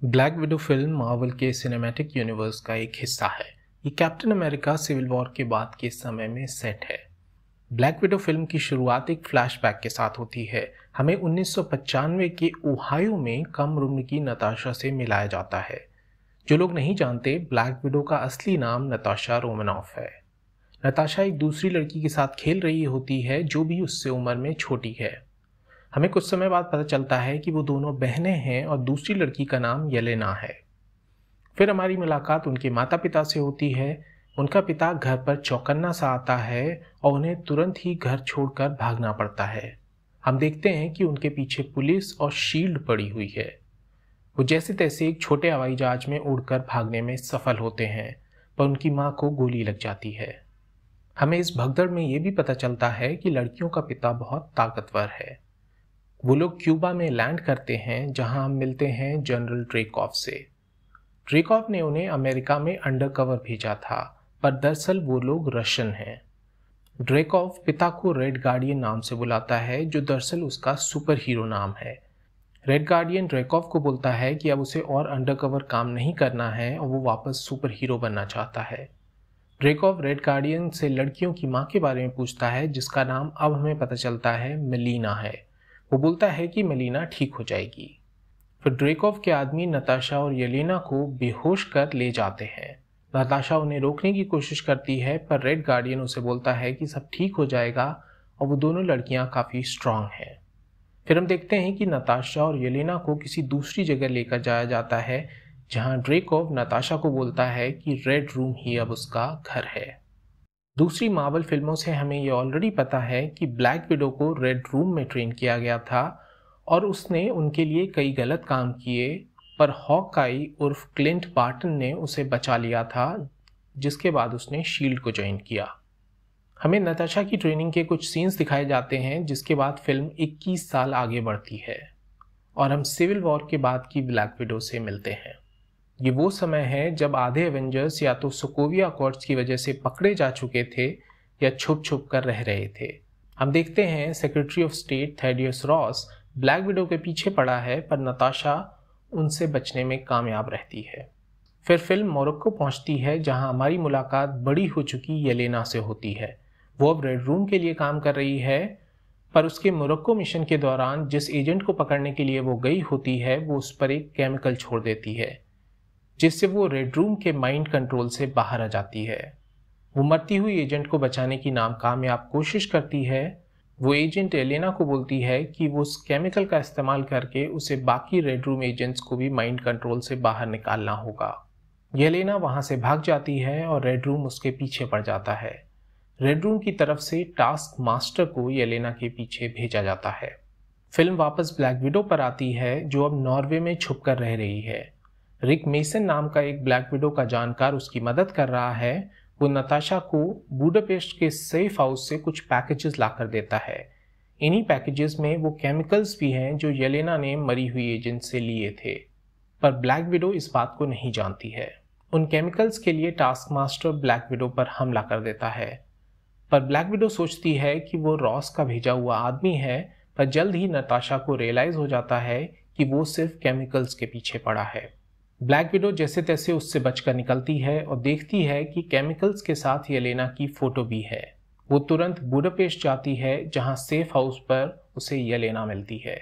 Black window film Marvel के cinematic universe का एक हिस्सा है। ये कैप्टन अमेरिका सिविल वॉर के बाद के समय में सेट है। ब्लैक विडो फिल्म की शुरुआत एक फ्लैशबैक के साथ होती है। हमें 1995 के ओहायो में कम उम्र की नताशा से मिलाया जाता है। जो लोग नहीं जानते, ब्लैक विडो का असली नाम नताशा रोमानॉफ है। नताशा एक दूसरी लड़की के साथ खेल रही होती है जो भी उससे उम्र में छोटी है। हमें कुछ समय बाद पता चलता है कि वो दोनों बहनें हैं और दूसरी लड़की का नाम येलेना है। फिर हमारी मुलाकात उनके माता पिता से होती है। उनका पिता घर पर चौकन्ना सा आता है और उन्हें तुरंत ही घर छोड़कर भागना पड़ता है। हम देखते हैं कि उनके पीछे पुलिस और शील्ड पड़ी हुई है। वो जैसे तैसे एक छोटे हवाई जहाज में उड़कर भागने में सफल होते हैं, पर उनकी माँ को गोली लग जाती है। हमें इस भगदड़ में ये भी पता चलता है कि लड़कियों का पिता बहुत ताकतवर है। वो लोग क्यूबा में लैंड करते हैं, जहां हम मिलते हैं जनरल ड्रेकॉफ से। ड्रेकॉफ ने उन्हें अमेरिका में अंडरकवर भेजा था, पर दरअसल वो लोग रशियन हैं। ड्रेकॉफ पिता को रेड गार्डियन नाम से बुलाता है, जो दरअसल उसका सुपर हीरो नाम है। रेड गार्डियन ड्रेकॉफ को बोलता है कि अब उसे और अंडरकवर काम नहीं करना है और वो वापस सुपर हीरो बनना चाहता है। ड्रेकॉफ रेड गार्डियन से लड़कियों की माँ के बारे में पूछता है, जिसका नाम अब हमें पता चलता है मेलिना है। वो बोलता है कि मेलिना ठीक हो जाएगी। फिर ड्रेकॉफ के आदमी नताशा और येलेना को बेहोश कर ले जाते हैं। नताशा उन्हें रोकने की कोशिश करती है, पर रेड गार्डियन उसे बोलता है कि सब ठीक हो जाएगा और वो दोनों लड़कियां काफ़ी स्ट्रांग हैं। फिर हम देखते हैं कि नताशा और येलेना को किसी दूसरी जगह लेकर जाया जाता है, जहां ड्रेकॉफ नताशा को बोलता है कि रेड रूम ही अब उसका घर है। दूसरी मार्वल फिल्मों से हमें ये ऑलरेडी पता है कि ब्लैक विडो को रेड रूम में ट्रेन किया गया था और उसने उनके लिए कई गलत काम किए, पर हॉकाई उर्फ क्लिंट बार्टन ने उसे बचा लिया था, जिसके बाद उसने शील्ड को ज्वाइन किया। हमें नताशा की ट्रेनिंग के कुछ सीन्स दिखाए जाते हैं, जिसके बाद फिल्म 21 साल आगे बढ़ती है और हम सिविल वॉर के बाद की ब्लैक विडो से मिलते हैं। ये वो समय है जब आधे एवेंजर्स या तो सोकोविया अकॉर्ड्स की वजह से पकड़े जा चुके थे या छुप छुप कर रह रहे थे। हम देखते हैं secretary of state Thaddeus Ross black window के पीछे पड़ा है, पर नताशा उनसे बचने में कामयाब रहती है। फिर फिल्म मोरक्को पहुंचती है, जहां हमारी मुलाकात बड़ी हो चुकी येलेना से होती है। वो अब रेड रूम के लिए काम कर रही है, पर उसके मोरक्को मिशन के दौरान जिस एजेंट को पकड़ने के लिए वो गई होती है, वो उस पर एक केमिकल छोड़ देती है, जिससे वो रेड रूम के माइंड कंट्रोल से बाहर आ जाती है। वो मरती हुई एजेंट को बचाने की नाकामयाब कोशिश करती है। वो एजेंट येलेना को बोलती है कि वो उस केमिकल का इस्तेमाल करके उसे बाकी रेड रूम एजेंट्स को भी माइंड कंट्रोल से बाहर निकालना होगा। येलेना वहां से भाग जाती है और रेड रूम उसके पीछे पड़ जाता है। रेड रूम की तरफ से टास्क मास्टर को येलेना के पीछे भेजा जाता है। फिल्म वापस ब्लैक विडो पर आती है, जो अब नॉर्वे में छुप कर रह रही है। रिक मेसन नाम का एक ब्लैक विडो का जानकार उसकी मदद कर रहा है। वो नताशा को बुडापेस्ट के सेफ हाउस से कुछ पैकेजेस लाकर देता है। इन्हीं पैकेजेस में वो केमिकल्स भी हैं जो येलेना ने मरी हुई एजेंट से लिए थे, पर ब्लैक विडो इस बात को नहीं जानती है। उन केमिकल्स के लिए टास्क मास्टर ब्लैक विडो पर हमला कर देता है, पर ब्लैक विडो सोचती है कि वो रॉस का भेजा हुआ आदमी है, पर जल्द ही नताशा को रियलाइज हो जाता है कि वो सिर्फ केमिकल्स के पीछे पड़ा है। ब्लैक विडो जैसे तैसे उससे बचकर निकलती है और देखती है कि केमिकल्स के साथ येलेना की फोटो भी है। वो तुरंत बुडापेस्ट जाती है, जहां सेफ हाउस पर उसे येलेना मिलती है।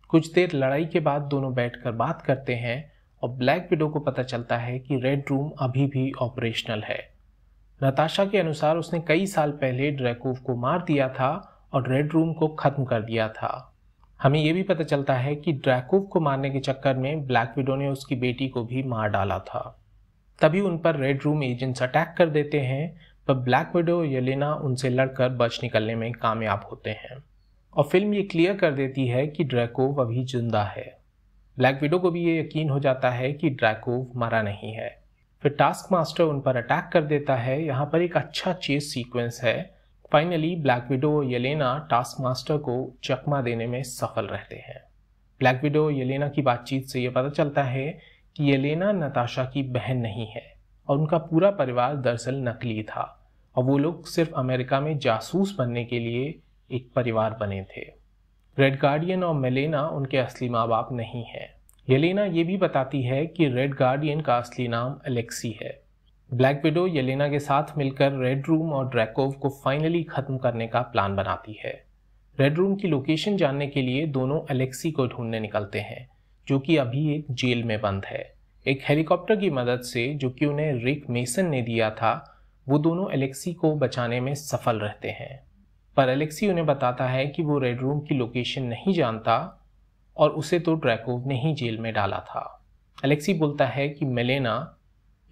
कुछ देर लड़ाई के बाद दोनों बैठकर बात करते हैं और ब्लैक विडो को पता चलता है कि रेड रूम अभी भी ऑपरेशनल है। नताशा के अनुसार उसने कई साल पहले ड्रैकोव को मार दिया था और रेड रूम को खत्म कर दिया था। हमें यह भी पता चलता है कि ड्रैकोव को मारने के चक्कर में ब्लैक विडो ने उसकी बेटी को भी मार डाला था। तभी उन पर रेड रूम एजेंट्स अटैक कर देते हैं, पर ब्लैक विडो और येलेना उनसे लड़कर बच निकलने में कामयाब होते हैं और फिल्म ये क्लियर कर देती है कि ड्रैकोव अभी जिंदा है। ब्लैक विडो को भी ये यकीन हो जाता है कि ड्रैकोव मरा नहीं है। फिर टास्क मास्टर उन पर अटैक कर देता है। यहाँ पर एक अच्छा चेस सीक्वेंस है। फाइनली ब्लैक विडो और येलेना टास्क मास्टर को चकमा देने में सफल रहते हैं। ब्लैक विडो और येलेना की बातचीत से यह पता चलता है कि येलेना नताशा की बहन नहीं है और उनका पूरा परिवार दरअसल नकली था और वो लोग सिर्फ अमेरिका में जासूस बनने के लिए एक परिवार बने थे। रेड गार्डियन और मेलेना उनके असली माँ बाप नहीं है। येलेना ये भी बताती है कि रेड गार्डियन का असली नाम अलेक्सी है। ब्लैक विडो येलेना के साथ मिलकर रेड रूम और ड्रैकोव को फाइनली खत्म करने का प्लान बनाती है। रेड रूम की लोकेशन जानने के लिए दोनों अलेक्सी को ढूंढने निकलते हैं, जो कि अभी एक जेल में बंद है। एक हेलीकॉप्टर की मदद से, जो कि उन्हें रिक मेसन ने दिया था, वो दोनों अलेक्सी को बचाने में सफल रहते हैं। पर अलेक्सी उन्हें बताता है कि वो रेड रूम की लोकेशन नहीं जानता और उसे तो ड्रैकोव ने ही जेल में डाला था। अलेक्सी बोलता है कि मेलेना,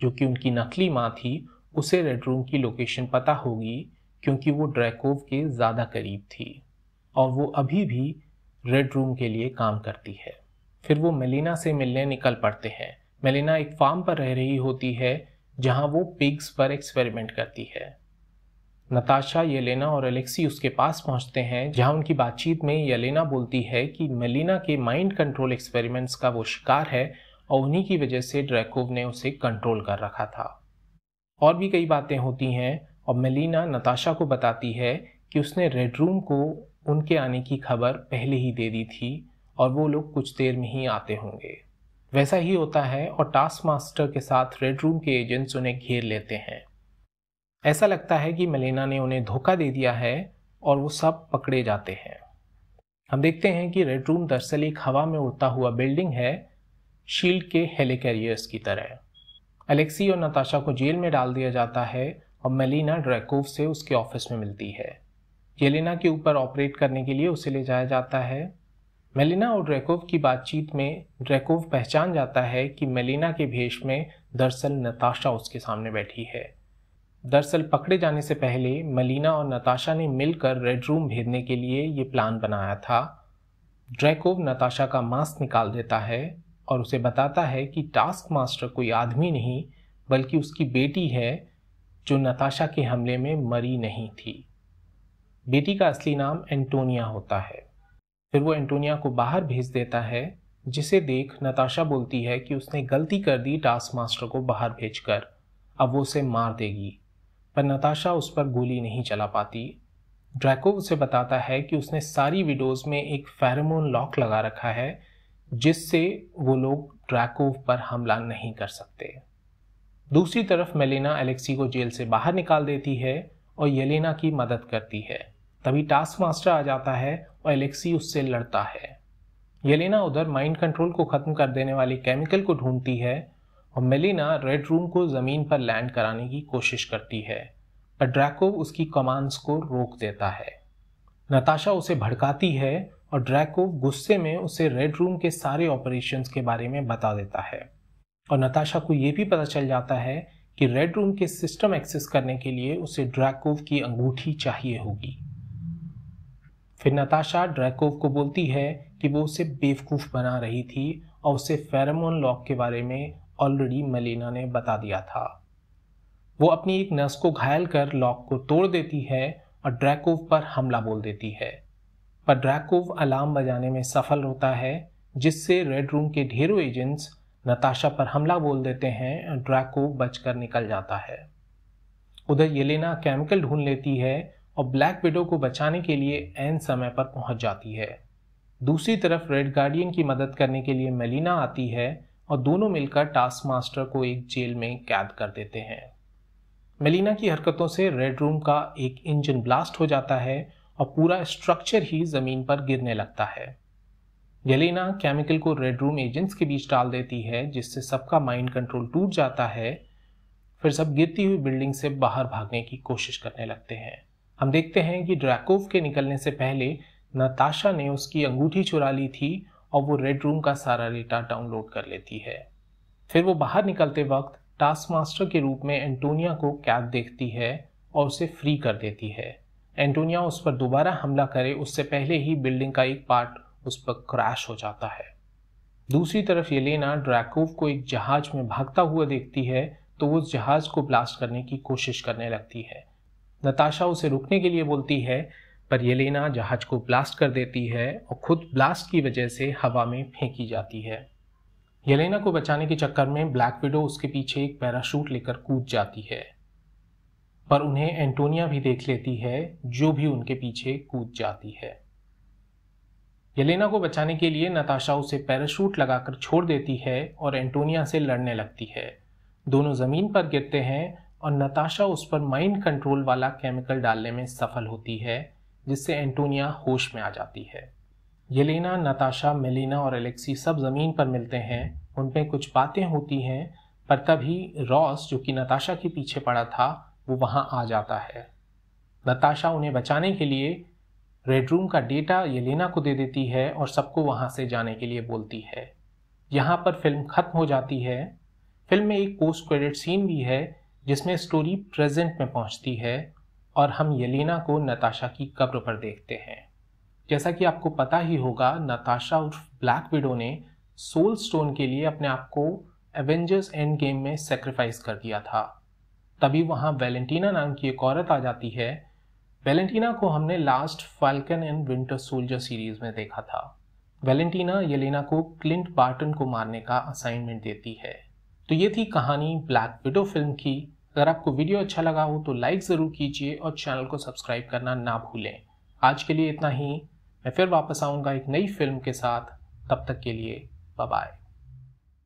जो कि उनकी नकली माँ थी, उसे रेड रूम की लोकेशन पता होगी क्योंकि वो ड्रैकोव के ज़्यादा करीब थी और वो अभी भी रेड रूम के लिए काम करती है। फिर वो मेलिना से मिलने निकल पड़ते हैं। मेलिना एक फार्म पर रह रही होती है जहां वो पिग्स पर एक्सपेरिमेंट करती है। नताशा, येलेना और अलेक्सी उसके पास पहुंचते हैं, जहां उनकी बातचीत में येलेना बोलती है कि मेलिना के माइंड कंट्रोल एक्सपेरिमेंट्स का वो शिकार है और उन्हीं की वजह से ड्रैकोव ने उसे कंट्रोल कर रखा था। और भी कई बातें होती हैं और मेलिना नताशा को बताती है कि उसने रेड रूम को उनके आने की खबर पहले ही दे दी थी और वो लोग कुछ देर में ही आते होंगे। वैसा ही होता है और टास्क मास्टर के साथ रेड रूम के एजेंट्स उन्हें घेर लेते हैं। ऐसा लगता है कि मेलिना ने उन्हें धोखा दे दिया है और वो सब पकड़े जाते हैं। हम देखते हैं कि रेड रूम दरअसल एक हवा में उड़ता हुआ बिल्डिंग है, शील्ड के हेलिकैरियर्स की तरह। अलेक्सी और नताशा को जेल में डाल दिया जाता है और मेलिना ड्रैकोव से उसके ऑफिस में मिलती है। येलेना के ऊपर ऑपरेट करने के लिए उसे ले जाया जाता है। मेलिना और ड्रैकोव की बातचीत में ड्रैकोव पहचान जाता है कि मेलिना के भेष में दरअसल नताशा उसके सामने बैठी है। दरअसल पकड़े जाने से पहले मेलिना और नताशा ने मिलकर रेड रूम भेजने के लिए ये प्लान बनाया था। ड्रैकोव नताशा का मास्क निकाल देता है और उसे बताता है कि टास्क मास्टर कोई आदमी नहीं बल्कि उसकी बेटी है, जो नताशा के हमले में मरी नहीं थी। बेटी का असली नाम एंटोनिया होता है। फिर वो एंटोनिया को बाहर भेज देता है, जिसे देख नताशा बोलती है कि उसने गलती कर दी टास्क मास्टर को बाहर भेजकर, अब वो उसे मार देगी। पर नताशा उस पर गोली नहीं चला पाती। ड्रैकोव उसे बताता है कि उसने सारी विडोज में एक फेरोमोन लॉक लगा रखा है, जिससे वो लोग ड्रैकोव पर हमला नहीं कर सकते। दूसरी तरफ मेलिना अलेक्सी को जेल से बाहर निकाल देती है और येलेना की मदद करती है। तभी टास्क मास्टर आ जाता है और अलेक्सी उससे लड़ता है। येलेना उधर माइंड कंट्रोल को खत्म कर देने वाली केमिकल को ढूंढती है और मेलिना रेड रूम को जमीन पर लैंड कराने की कोशिश करती है, पर ड्रैकोव उसकी कमांड्स को रोक देता है। नताशा उसे भड़काती है और ड्रैकोव गुस्से में उसे रेड रूम के सारे ऑपरेशंस के बारे में बता देता है और नताशा को यह भी पता चल जाता है कि रेड रूम के सिस्टम एक्सेस करने के लिए उसे ड्रैकोव की अंगूठी चाहिए होगी। फिर नताशा ड्रैकोव को बोलती है कि वो उसे बेवकूफ़ बना रही थी और उसे फेरोमोन लॉक के बारे में ऑलरेडी मेलिना ने बता दिया था। वो अपनी एक नर्स को घायल कर लॉक को तोड़ देती है और ड्रैकोव पर हमला बोल देती है, पर ड्रैकोव अलार्म बजाने में सफल होता है, जिससे रेड रूम के ढेरों एजेंट्स नताशा पर हमला बोल देते हैं और ड्रैकोव बचकर निकल जाता है। उधर येलेना केमिकल ढूंढ लेती है और ब्लैक विडो को बचाने के लिए ऐन समय पर पहुंच जाती है। दूसरी तरफ रेड गार्डियन की मदद करने के लिए मेलिना आती है और दोनों मिलकर टास्क मास्टर को एक जेल में कैद कर देते हैं। मेलिना की हरकतों से रेड रूम का एक इंजन ब्लास्ट हो जाता है और पूरा स्ट्रक्चर ही जमीन पर गिरने लगता है। येलेना केमिकल को रेड रूम एजेंट्स के बीच डाल देती है, जिससे सबका माइंड कंट्रोल टूट जाता है। फिर सब गिरती हुई बिल्डिंग से बाहर भागने की कोशिश करने लगते हैं। हम देखते हैं कि ड्रैकोव के निकलने से पहले नताशा ने उसकी अंगूठी चुरा ली थी और वो रेड रूम का सारा डेटा डाउनलोड कर लेती है। फिर वो बाहर निकलते वक्त टास्क मास्टर के रूप में एंटोनिया को कैद देखती है और उसे फ्री कर देती है। एंटोनिया उस पर दोबारा हमला करे उससे पहले ही बिल्डिंग का एक पार्ट उस पर क्रैश हो जाता है। दूसरी तरफ येलेना ड्रैकोव को एक जहाज में भागता हुआ देखती है, तो वो उस जहाज को ब्लास्ट करने की कोशिश करने लगती है। नताशा उसे रुकने के लिए बोलती है, पर येलेना जहाज को ब्लास्ट कर देती है और खुद ब्लास्ट की वजह से हवा में फेंकी जाती है। येलेना को बचाने के चक्कर में ब्लैक विडो उसके पीछे एक पैराशूट लेकर कूद जाती है, पर उन्हें एंटोनिया भी देख लेती है, जो भी उनके पीछे कूद जाती है। येलेना को बचाने के लिए नताशा उसे पैराशूट लगाकर छोड़ देती है और एंटोनिया से लड़ने लगती है। दोनों जमीन पर गिरते हैं और नताशा उस पर माइंड कंट्रोल वाला केमिकल डालने में सफल होती है, जिससे एंटोनिया होश में आ जाती है। येलेना, नताशा, मेलिना और एलेक्सी सब जमीन पर मिलते हैं। उनमें कुछ बातें होती हैं, पर तभी रॉस, जो कि नताशा के पीछे पड़ा था, वो वहां आ जाता है। नताशा उन्हें बचाने के लिए रेड रूम का डेटा येलेना को दे देती है और सबको वहां से जाने के लिए बोलती है। यहाँ पर फिल्म खत्म हो जाती है। फिल्म में एक पोस्ट क्रेडिट सीन भी है जिसमें स्टोरी प्रेजेंट में पहुंचती है और हम येलेना को नताशा की कब्र पर देखते हैं। जैसा कि आपको पता ही होगा, नताशा उर्फ ब्लैक विडो ने सोल स्टोन के लिए अपने आप को एवेंजर्स एंड गेम में सेक्रीफाइस कर दिया था। तभी वहां वैलेंटीना नाम की एक औरत आ जाती है। वैलेंटीना को हमने last falcon and winter soldier series में देखा था। वैलेंटीना येलेना को क्लिंट बार्टन को मारने का असाइनमेंट देती है। तो ये थी कहानी ब्लैक विडो फिल्म की। अगर आपको वीडियो अच्छा लगा हो तो लाइक ज़रूर कीजिए और चैनल को सब्सक्राइब करना ना भूलें। आज के लिए इतना ही। मैं फिर वापस आऊँगा एक नई फिल्म के साथ। तब तक के लिए बाय बाय।